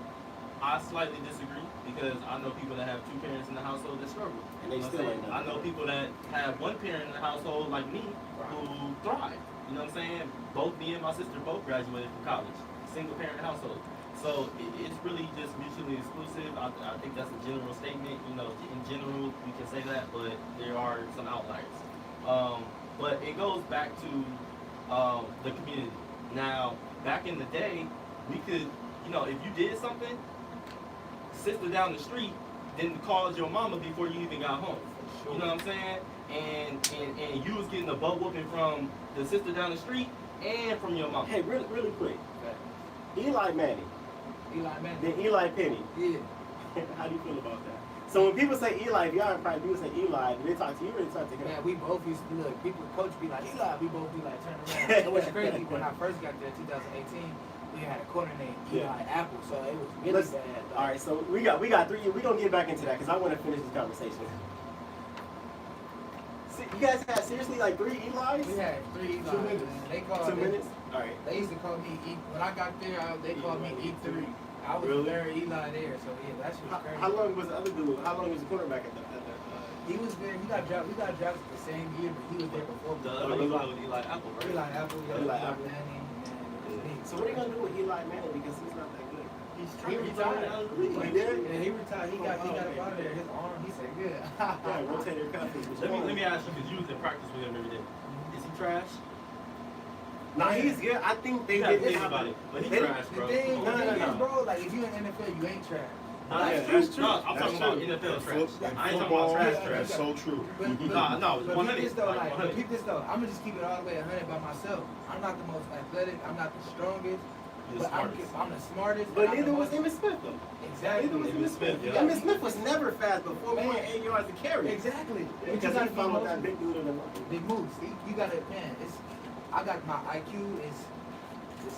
I slightly disagree because I know people that have two parents in the household that struggle.
And they
You know
still
what I'm
ain't
saying? I know people that have one parent in the household like me who thrive. You know what I'm saying? Both me and my sister both graduated from college, single parent household. So it's really just mutually exclusive. I think that's a general statement. You know, in general we can say that, but there are some outliers. But it goes back to the community. Now, back in the day, we could, you know, if you did something, sister down the street didn't call your mama before you even got home. You know what I'm saying? And you was getting a butt whooping from the sister down the street and from your mama.
Hey, really quick. Eli Manning,
Eli Manning.
then Eli Penny.
Yeah.
How do you feel about that? So when people say Eli, if y'all probably people say Eli, do they talk to you or they talk to him?
Man, we both used to look. People, coach be like Eli. We both be like turn around. It was crazy when I first got there, 2018. We had a corner named Eli Apple, so it was really bad.
All right, so we got 3. We're gonna get back into that because I want to finish this conversation. You guys had seriously like 3 Eli's?
We had 3 Eli's.
2 minutes.
They called
2 minutes. All right.
They used to call me when I got there. They called me E3. I was
Really?
the third Eli there, so yeah, that shit was crazy.
How long was the other dude? How long was the quarterback at the?
He was there. He got drafted. We got drafted the same year, but he was there before.
The other one was Eli Apple, right?
Eli Apple.
Eli Apple.
Manning, and
So what are you gonna do with Eli Manning because he's not that good?
he retired.
He did?
Yeah, he retired. He got up out of there. His arm. He said, "Good."
Yeah, rotator cuff.
Let me ask you, because you was in practice with him every day. Is he trash?
Nah, he's good. I think they did
think
have
about it, but he
they-
trash,
The
bro.
thing,
No.
is, bro, like if you in NFL, you ain't trash.
That's true.
No, I'm talking about NFL trash. I ain't talking about trash.
That's so true.
But
No,
but
100.
peep this though,
Like,
but
100.
peep this though. I'm gonna just keep it all the way 100 by myself. I'm not the most athletic. I'm not the strongest.
You're
But I'm the smartest.
But
and I'm
neither
the
was
most-
Emmitt Smith though.
Exactly.
Neither was
Emmitt
Emmitt
Smith,
Smith.
yeah.
Emmitt Smith was never fast before
Man.
4.8 yards to carry.
Exactly. But you
Because he
gotta be
followed that
motivated.
big dude in the line.
Big moves. You gotta, man. I got my IQ is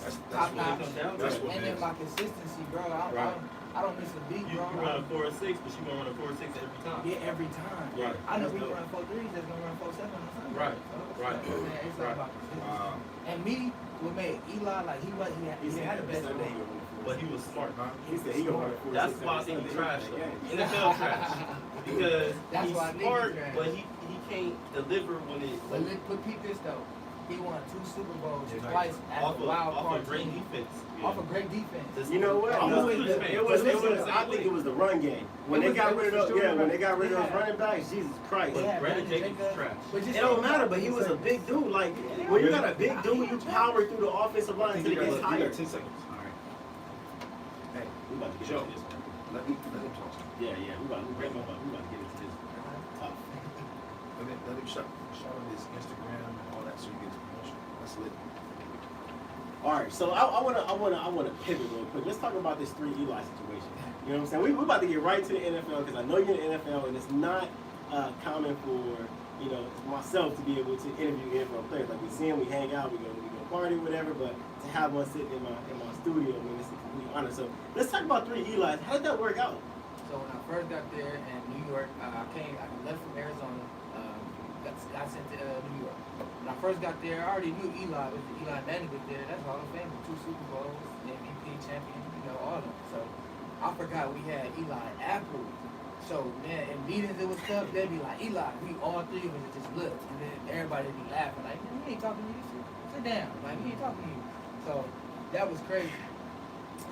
That's
top
what
notch,
it comes down to.
That's what
and
it
then
is.
my consistency, bro.
Right.
I don't miss a beat,
You
bro.
run a 4.6, but you gonna run a 4.6 every time.
Yeah, every time.
Right.
I know
That's
people
dope.
run 4.3s that's gonna run 4.7 on Sunday.
Right.
So,
Right.
Man, it's all
Right.
about consistency.
Wow.
And me, what made Eli like he had the best
Sunday,
game.
he gonna run
But he was smart, huh?
He said he gonna run a 4.6
That's why I
every
think he
Sunday.
trash
Yeah.
though. NFL trash. Because
That's
he's
why I think
smart,
he's trash.
but he can't deliver when it
But peep this though. He won 2 Super Bowls twice as
off
a wild
of
card
great
team.
defense.
Off a great defense.
Just-
You know what?
I'm
No,
a Steelers fan.
it was.
Listen,
I think it was the run game. When
It
they
was-
got
it was
rid of
for sure
when they got
run-
rid of those
yeah.
running backs, Jesus Christ.
But
Yeah,
Brandon
Brandon
Jacobs is
Jacobs.
trash.
But just
It don't matter, but he was a big dude. Like when you got a big dude, you power through the offensive line until it gets
You
tired.
got 10 seconds.
Hey, we about to get
Joe.
into this one.
Let him talk.
Yeah, we about to get into this. Tough.
Let him shout on his Instagram and all that so you get his promotion. That's lit.
All right, so I wanna pivot real quick. Let's talk about this 3 Eli situation. You know what I'm saying? We about to get right to the NFL because I know you're in the NFL and it's not common for myself to be able to interview NFL players. Like we see them, we hang out, we go party, whatever. But to have one sitting in my studio, I mean, it's a complete honor. So let's talk about 3 Eli's. How did that work out?
So when I first got there in New York, I left from Arizona, got sent to New York. When I first got there, I already knew Eli. Eli Manning was there. That's Hall of Fame, 2 Super Bowls, MVP, champion, all of them. So I forgot we had Eli Apple. So man, in meetings it was tough. They'd be like, Eli, we all 3 of us would just look, and then everybody would be laughing like, man, we ain't talking to you. Sit down, like we ain't talking to you. So that was crazy.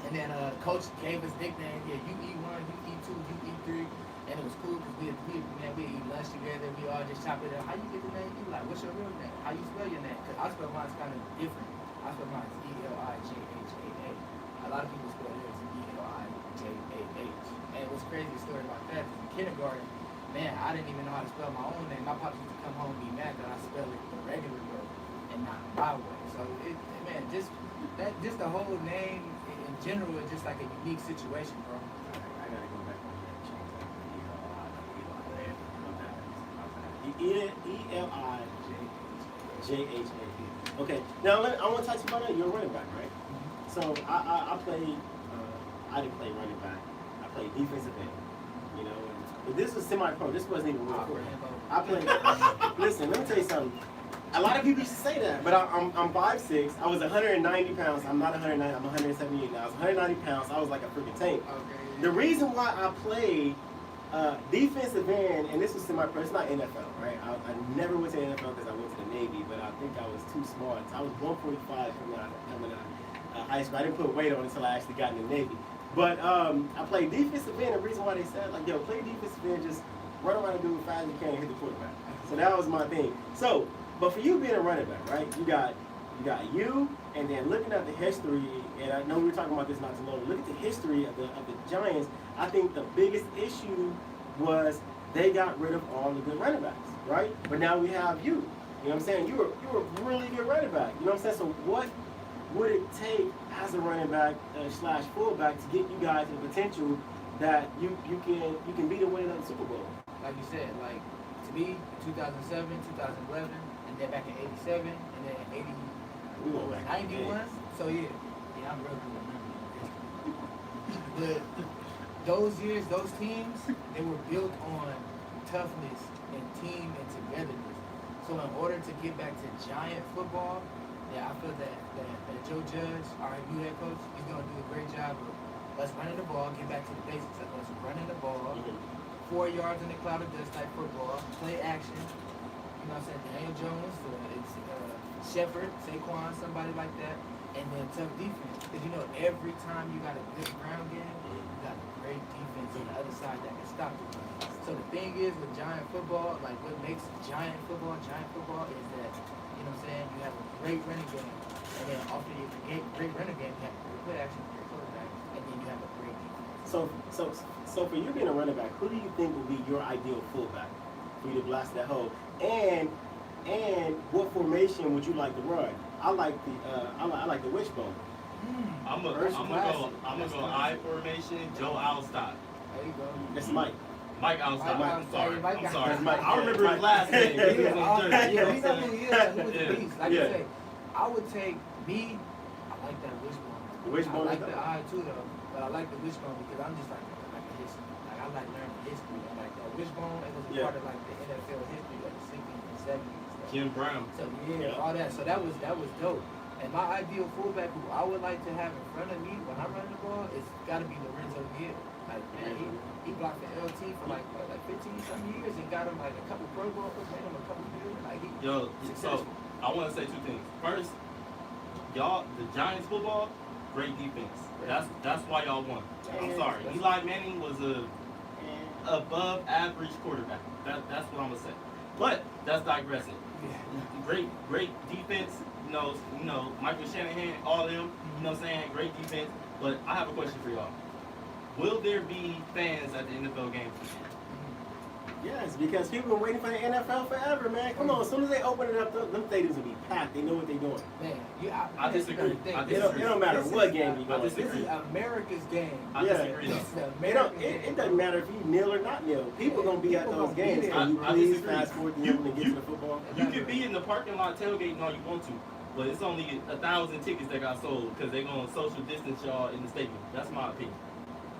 And then coach gave us nicknames. Yeah, you E1, you E2, you E3, and it was cool because we eat lunch together. We all just chop it up. How you get the name Eli? What's your real name? How you spell your name? Because I spell mine's kind of different. I spell mine Elijah. A lot of people spell theirs Elijah. And what's crazy story about that is in kindergarten, man, I didn't even know how to spell my own name. My pops used to come home and be mad that I spell it the regular way and not my way. So just the whole name in general is just like a unique situation, bro.
I gotta go back on here and change that. Eli-Jha. Okay, now I want to touch upon that. You're a running back, right? So I played. I didn't play running back. I played defensive end. You know, but this was semi-pro. This wasn't even real for I played. Listen, let me tell you something. A lot of people used to say that, but I'm 5'6". I was 190 pounds. I'm not 190. I'm 178 now. I was 190 pounds. I was like a freaking tank.
Okay.
The reason why I played defensive end, and this was semi-pro. It's not NFL, right? I never went to the NFL because I went to the Navy, but I think I was too small. I was 145 coming out of high school. I didn't put weight on until I actually got in the Navy. But I played defensive end. The reason why they said, like, yo, play defensive end, just run around and do it fast as you can and hit the quarterback. So that was my thing. So, but for you being a running back, right? You got you, and then looking at the history, and I know we were talking about this not too long. Look at the history of the Giants. I think the biggest issue was they got rid of all the good running backs, right? But now we have you. You know what I'm saying? You were a really good running back. You know what I'm saying? So what would it take as a running back slash fullback to get you guys the potential that you can beat and win another Super Bowl?
Like you said, like to me, 2007, 2011, and then back in '87, and then 80.
We went back
91. So yeah, I'm real good at numbers. But those years, those teams, they were built on toughness and team and togetherness. So in order to get back to Giant football, yeah, I feel that Joe Judge, our new head coach, he's gonna do a great job of us running the ball, get back to the basics of us running the ball, 4 yards in the cloud of dust type football, play action. You know what I'm saying? Daniel Jones, Shepard, Saquon, somebody like that, and then tough defense. Because you know, every time you got a good ground game, you got a great defense on the other side that can stop the run. So the thing is with Giant football, like what makes Giant football is that, you know what I'm saying, you have a great running game, and then after you get great running game, you have great play action, great quarterback, and then you have a great defense.
So for you being a running back, who do you think will be your ideal fullback for you to blast that hole? And what formation would you like to run? I like the wishbone.
I'm gonna go I formation, Joe Alstott.
There you go.
That's Mike.
Mike Alstott.
Mike,
I'm sorry.
Mike
I'm sorry.
Mike.
I remember his last name. He was on jersey, you know what I'm saying?
He was a beast. Like you say, I would take me. I like that wishbone.
The wishbone
I like
is
the
dope.
eye too though, but I like the wishbone because I'm just like a history. Like I like learning history. And like that wishbone, it was a part of like the NFL history of the 60s and 70s.
Jim Brown.
So yeah, all that. So that was dope. And my ideal fullback who I would like to have in front of me when I'm running the ball is got to be Lorenzo Gill. Like man, he blocked the LT for like 15 some years and got him like a couple Pro Bowls, made him a couple years. Like he
So
successful.
I want to say two things. First, y'all, the Giants football, great defense. That's why y'all won. I'm sorry. Eli Manning was a above average quarterback. That's what I'm gonna say. But that's digressing. Great defense. You know, Michael Shanahan, all them. You know what I'm saying? Great defense. But I have a question for y'all. Will there be fans at the NFL games this year?
Yes, because people been waiting for the NFL forever, man. Come on, as soon as they open it up, them stadiums will be packed. They know what they're doing.
Man,
I disagree.
It don't matter what game you go.
This is America's game.
I disagree though.
This is the American game.
It doesn't matter if you kneel or not kneel. People gonna be at those games. Can you
I
please
disagree.
fast forward to them to get to the football?
You could be in the parking lot tailgating all you want to, but it's only 1,000 tickets that got sold because they're gonna social distance y'all in the stadium. That's my opinion.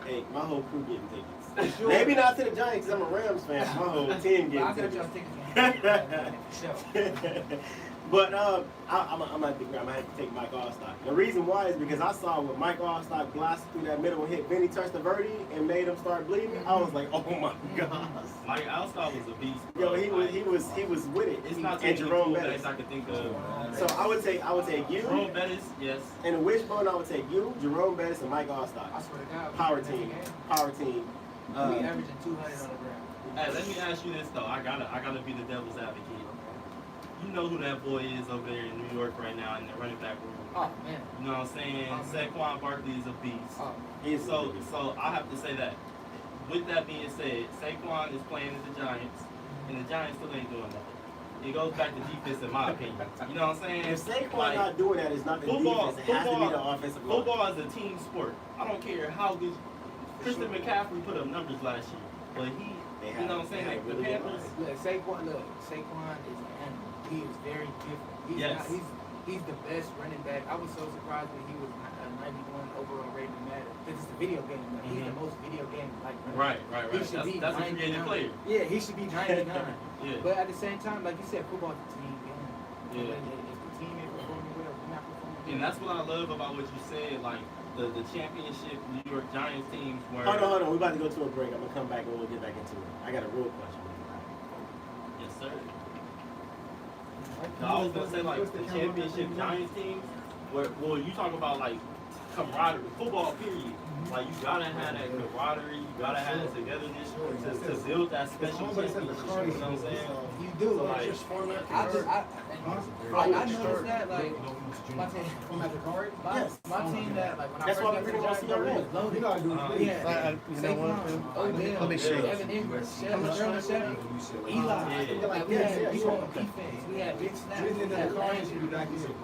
Hey, my whole crew getting tickets. Maybe not to the Giants because I'm a Rams fan. My whole team
I
getting
got y'all
tickets.
tickets.
But I'm gonna have to take Mike Allstock. The reason why is because I saw when Mike Allstock blasted through that middle and hit Vinny Testaverde and made him start bleeding. I was like, oh my gosh.
Mike Alstott was a beast.
Yo,
Bro.
he was with it.
It's not too
and
many
Jerome
fullbacks
Bettis.
I could think of.
So I would take you.
Jerome Bettis, yes.
And the wishbone, I would take you, Jerome Bettis, and Mike
I
Allstock.
swear to God.
Power team. Power team.
We averaging 200 on the ground.
Hey, let me ask you this though. I gotta be the devil's advocate. You know who that boy is over there in New York right now in the running back room.
Oh man.
You know what I'm saying? Saquon Barkley is a beast. So I have to say that. With that being said, Saquon is playing at the Giants, and the Giants still ain't doing nothing. It goes back to defense in my opinion. You know what I'm saying?
If Saquon
Like,
not doing that, it's not the defense. It has to be the offensive line.
Football is a team sport. I don't care how good Christian McCaffrey put up numbers last year, but you know what I'm saying? Like, the Panthers.
Look, Saquon is an animal. He is very different.
Yes.
He's the best running back. I was so surprised when he was 91 overall rating Madden. Because it's a video game. Like, he's the most video game like running back.
Right.
He should be
That's a
99.
creative player.
Yeah, he should be 99.
Yeah.
But at the same time, like you said, football's a team game.
Yeah.
If the team ain't performing well, we're not performing well.
And that's what I love about what you said. Like, the championship New York Giants teams were.
Hold on. We're about to go to a break. I'm gonna come back and we'll get back into it. I got a real question.
Yes, sir. No, I was gonna say like the championship Giants teams. Well, you talk about like camaraderie, football period. Like you gotta have that camaraderie, you gotta have that togetherness to build that special championship. You know what I'm saying?
You do.
So, like,
I noticed that like my team
Format the card?
my team that like when I
That's
first
why
got
we
to the
really want to see
Giants,
your
it was
ring.
loaded.
You gotta do it.
We had Saquon, Odell, Evan Ingram, Sherman Shepard, Eli. Like we had people on defense. We had big snaps. We had Carlin.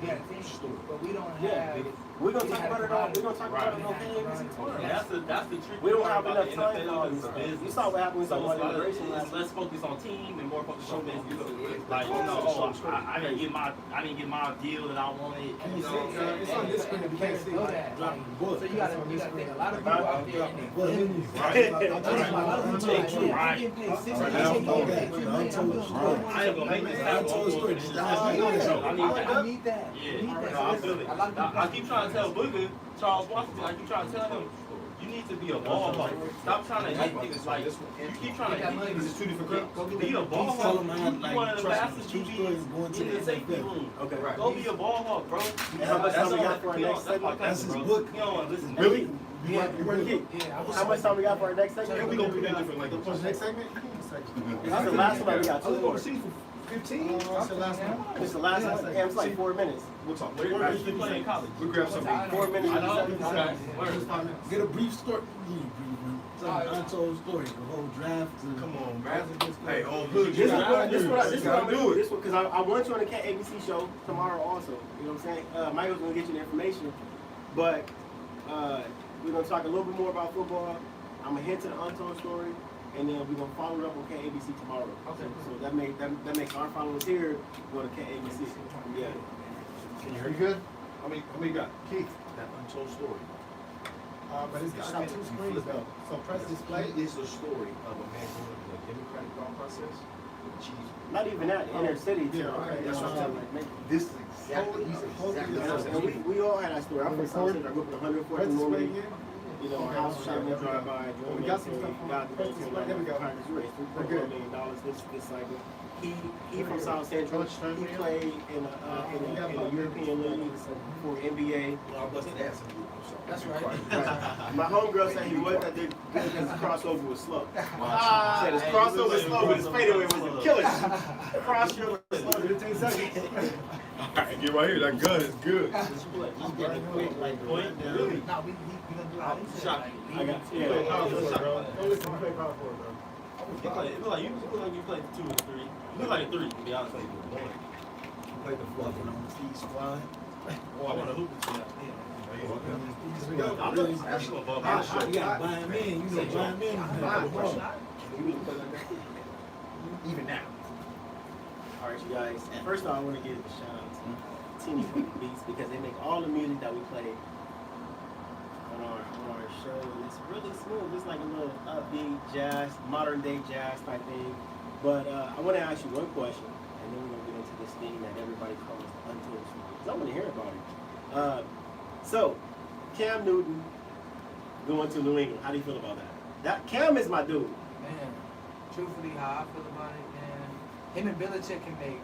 We had things, but we don't have.
We're gonna talk about it all. We're gonna talk about it on KABC tomorrow.
And that's the tricky
We don't
part
have
about
enough
the
time for all
NFL
this
is
stuff.
business.
You saw what happened with
So
some
it's like,
immigration last
it's less focus on team and more focus on business. Like, you know, I didn't get my deal that I wanted. You know what I'm saying?
It's on this screen if you can't see.
Know that.
Drop the book.
So you gotta think a lot of people out there in the
Well,
business.
Right.
I'm getting paid $6 million.
I ain't gonna make this happen.
I need that.
Yeah,
I need that.
no, I feel it.
A lot of people-
I keep trying to tell Booger, Charles Washington, I keep trying to tell him, you need to be a ball hawk. Stop trying to hit niggas like, you keep trying to hit niggas.
This is 2 different clubs.
Be a ball
Tell
hawk.
them I
You
had, like,
one of the
trust
fastest
me,
QBs
going to
in
the
the safety
NFL.
room.
Okay.
Go be a ball hawk, bro.
How much time we got for our
You don't-
next segment?
That's his
bro.
book.
You don't want to listen.
Really?
Yeah,
How much time we got for our next
Yeah,
segment?
we gonna put that different like
For the next segment?
This is the last one we got.
I was
2 more.
overseas for 15.
That's the last one.
This is the last one. Yeah, it's like 4 minutes.
We'll talk.
Where did you play in college?
We'll grab something.
4 minutes.
I know.
and 7
Okay.
seconds.
Word.
Get a brief story. Some untold story. The whole draft.
Come on, man. Hey, old hood.
This is what I'm
gotta
gonna do. This one because I want you on the ABC show tomorrow also. You know what I'm saying? Michael's gonna get you the information, but we're gonna talk a little bit more about football. I'm gonna hint to the untold story, and then we're gonna follow it up on KABC tomorrow.
Okay.
So that makes our followers here go to KABC. Yeah.
Can you hear me good? How many you got? Keith, that untold story.
But it's got 2 screens though. So press display.
Is the story of a man going through the democratic thought process with achieve.
Not even that inner city.
Yeah, okay, that's what I'm
like,
This is exactly, he's exactly the person.
and we all had that story. I'm from South Central. I grew up in 104th
Press
and
display
Normandy.
again.
You know, house shot me drive by.
We got some stuff on press display. There we go.
$3.4 million this cycle. He from South Central. He played in a European league for NBA.
That's right.
My homegirl said he wasn't that good because his crossover was slow. Said his crossover was slow, but his fadeaway was a killer. Crossover was slow. 15 seconds.
Alright, get right here. That gun is good.
He's getting quick, like point. Really?
No, we gonna do all this.
Shot.
I got
Play power forward, bro. Don't listen to play power forward, bro.
It look like you played 2 or 3. You look like a 3, to be honest with you.
Play the fluff.
On the Steve squad.
I want to hoop with you. I'm
Really?
a professional ball
You
player.
gotta buy him in. You know, buy him in.
Even now.
All right, you guys. First off, I want to give a shout out to Teeny Beats because they make all the music that we play on our show. It's really smooth. It's like a little upbeat jazz, modern day jazz type thing. But I want to ask you one question, and then we're gonna get into this thing that everybody calls untold story. 'Cause I want to hear about it. So, Cam Newton going to New England. How do you feel about that? Cam is my dude.
Man, truthfully, how I feel about it, man. Him and Belichick can make.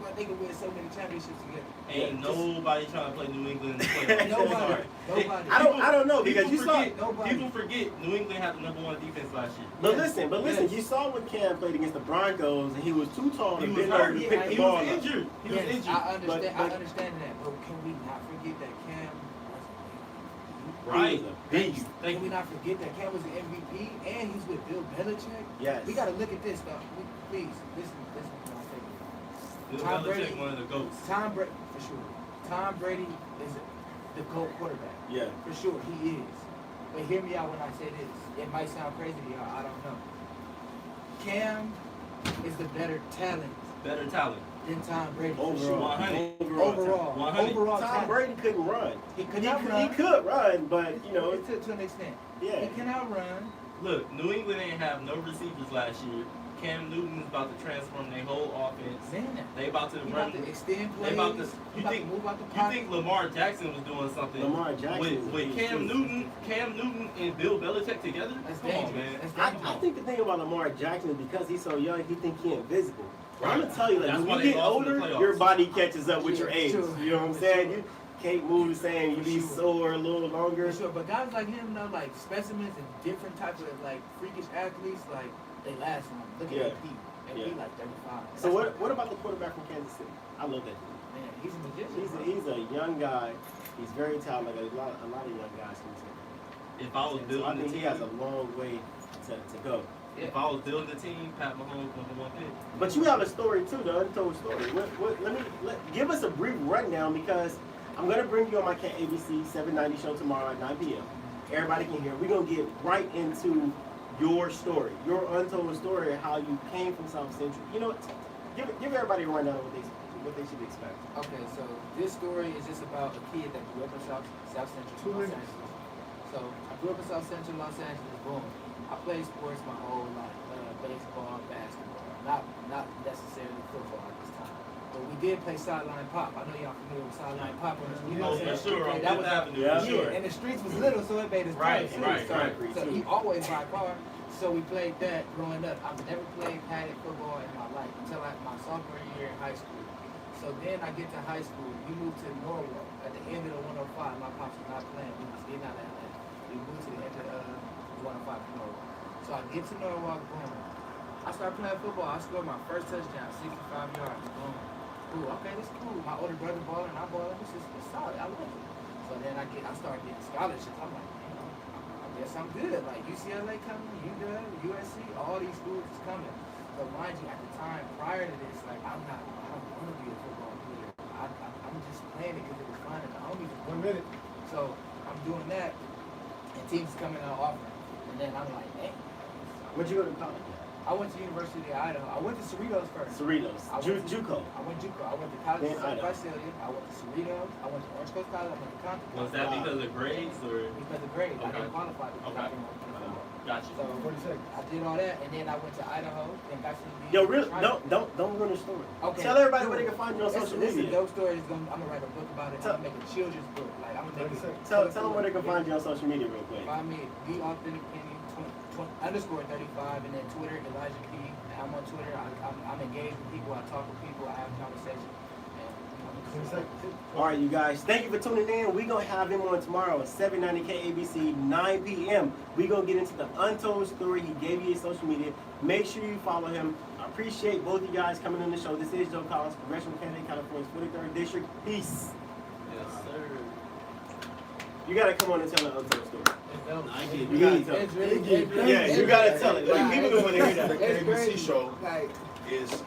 Well, they can win so many championships together.
Ain't nobody trying to play New England in the playoffs.
Nobody.
Sorry.
Nobody.
I don't know because you saw.
People forget New England had the #1 defense last year.
But
Yes.
listen,
Yes.
you saw when Cam played against the Broncos and he was too tall to
He was
bend over
hurt.
to
He
pick the
was
ball up.
injured. He was
Yes,
injured.
I understand. I
but-
understand that, but can we not forget that Cam?
Right.
Thank you.
Can we not forget that Cam was the MVP and he's with Bill Belichick?
Yes.
We got to look at this stuff. Please listen to my statement.
Bill
Tom
Belichick,
Brady.
one of the GOATs.
Tom Brady, for sure. Tom Brady is the GOAT quarterback.
Yeah.
For sure, he is. But hear me out when I say this. It might sound crazy to y'all. I don't know. Cam is the better talent
Better talent.
than Tom Brady. For
Overall.
sure.
100.
Overall.
100.
Overall
Tom
talent.
Brady couldn't run.
He could
He
not
could,
run.
he could run, but you know,
to an extent.
yeah.
He cannot run.
Look, New England ain't have no receivers last year. Cam Newton is about to transform their whole offense.
Man,
They about to
he
run.
about to extend plays.
They about to.
He
You
about
think?
to move out the
You
pocket.
think Lamar Jackson was doing something
Lamar Jackson
with Cam Newton and Bill Belichick together?
That's
Come on,
dangerous.
man.
That's
I
dangerous.
think the thing about Lamar Jackson is because he's so young, he think he invisible. I'm gonna tell you, like,
That's why
when
they
you get
lost in the
older,
playoffs.
your body catches up with your
Yeah,
age.
true.
You know what I'm
For
saying?
sure.
You can't move the same. You be
For sure.
sore a little longer.
For sure, but guys like him, though, like specimens and different types of like freakish athletes, like they last long. Look at
Yeah.
AP. AP
Yeah.
like 35.
So what about the quarterback from Kansas City? I love that dude.
Man, he's a magician.
He's a young guy. He's very talented. Like a lot of young guys can say.
If I was
So I
building the
think he
team,
has a long way to go.
if I was building the team, Pat Mahomes number 1 pick.
But you have a story too, the untold story. Give us a brief rundown because I'm gonna bring you on my ABC 790 show tomorrow at 9 p.m. Everybody can hear. We're gonna get right into your story, your untold story, how you came from South Central. You know, give everybody a rundown of what they should expect.
Okay, so this story is just about a kid that grew up in South Central Los Angeles. So I grew up in South Central Los Angeles. Boom. I played sports my whole life, baseball, basketball, not necessarily football at this time. But we did play sideline pop. I know y'all familiar with sideline pop on the street.
Oh, for sure. On
That
Fifth
was
Avenue,
yeah.
for sure.
And the streets was little, so it made us
Right,
play.
right.
So he always by car. So we played that growing up. I've never played padded football in my life until my sophomore year in high school. So then I get to high school. We moved to Norwalk at the end of the 105. My pops was not playing. We was getting out of LA. We moved to the end of the 105 in Norwalk. So I get to Norwalk, boom. I start playing football. I scored my first touchdown, 65 yards. Boom. Cool. Okay, this is cool. My older brother balling, I balling. This is solid. I love it. So then I start getting scholarships. I'm like, I guess I'm good. Like UCLA coming, UW, USC, all these schools is coming. But mind you, at the time prior to this, like I don't want to be a football player. I'm just playing it because it was fun and the homies were
1 minute.
So I'm doing that, and teams coming out offering. And then I'm like, dang.
Where'd you go to college?
I went to University of Idaho. I went to Cerritos first.
Cerritos.
I went to-
JUCO.
I went JUCO. I went to College
Then
of South
Idaho.
Visalia. I went to Cerritos. I went to Orange Coast College. I went to Compton.
Was that because of grades or?
Because of grades. I
Okay.
didn't qualify because
Okay.
I didn't want to play football.
Gotcha.
So
40 seconds.
I did all that, and then I went to Idaho and got to be.
Yo, real, don't ruin the story.
Okay.
Tell everybody where they can find you on social
This is a
media.
dope story. I'm gonna write a book about it. I'm gonna make a children's book. Like I'm gonna make it.
Tell them where they can find you on social media real quick.
Find me at the authentic Kenny _35 and then Twitter Elijah P. I'm on Twitter. I'm engaged with people. I talk with people. I have conversations.
All right, you guys. Thank you for tuning in. We're going to have him on tomorrow at 790 KABC, 9 p.m. We're going to get into the untold story. He gave you his social media. Make sure you follow him. I appreciate both of you guys coming on the show. This is Joe Collins, Congressional Candidate, California's 43rd District. Peace.
Yes, sir.
You got to come on and tell the untold story.
I get
You got to tell
It's
it.
really,
Yeah, you got to tell it. Like, people don't want to hear that.
The
It's
KBC
crazy.
show
Like,
is